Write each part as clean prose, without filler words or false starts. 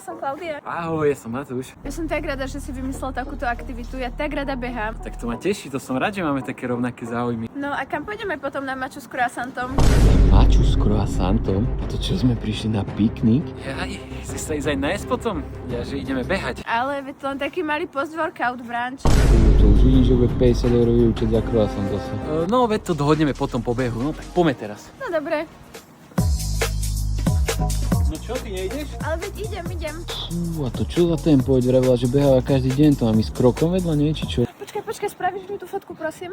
som Klaudia. Ahoj, ja som Matúš. Ja som tak rada, že si vymyslel takúto aktivitu, ja tak rada behám. Tak to ma teší, to som rád, že máme také rovnaké záujmy. No a kam pôjdeme potom na maču s croissantom? Maču s croissantom? A to čo sme prišli na piknik? Jaj, si sa ísť aj nájsť potom? Ja, že ideme behať. Ale veď to len taký malý post-workout brunch. To už vidím, že bude 50 € výučet za croissant zase. No, veď to dohodneme potom po behu, no tak poďme teraz. No dobre, No čo, ty nejdeš? ale veď idem. Fú, a to čo za ten poď vravila, že beháva každý deň, to mám ísť krokom vedľa, nie? Či čo? Počkaj, spravíš mi tú fotku, prosím?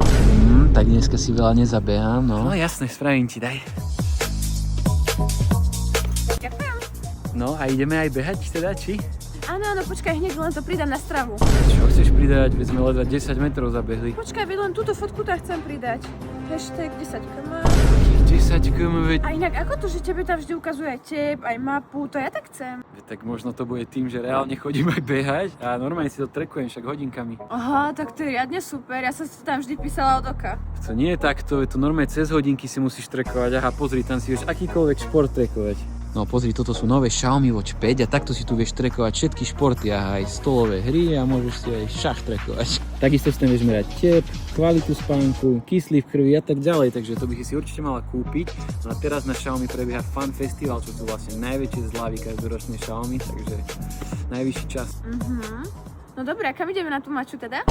Tak dneska si veľa nezabehám, no. No jasne, spravím ti, daj. Ďakujem. No a ideme aj behať teda, či? Áno, počkaj, hneď len to pridám na stravu. Čo chceš pridať? Veď sme ledva 10 metrov zabehli. Počkaj, veď len túto fotku tak chcem pridať. Hashtag 10 km. 10 km, veď... A inak ako to, že tebe tam vždy ukazuje aj tep, aj mapu, to ja tak chcem. Tak možno to bude tým, že reálne chodím aj behať a normálne si to trekujem však hodinkami. Aha, tak to je riadne super, ja som si tam vždy písala od oka. To nie je takto, je to normálne cez hodinky si musíš trekovať. Aha, pozri, tam si vieš akýkoľvek šport trekovať. No pozri, toto sú nové Xiaomi Watch 5 a takto si tu vieš trekovať všetky športy a aj stolové hry a môžeš si aj šach trekovať. Takisto si tam vieš merať tep, kvalitu spánku, kyslík v krvi a tak ďalej, takže to by si určite mala kúpiť. No a teraz na Xiaomi prebieha Fun Festival, čo sú vlastne najväčšie zľavy každoročné Xiaomi, takže najvyšší čas. No dobré, a kam ideme na tú maču teda?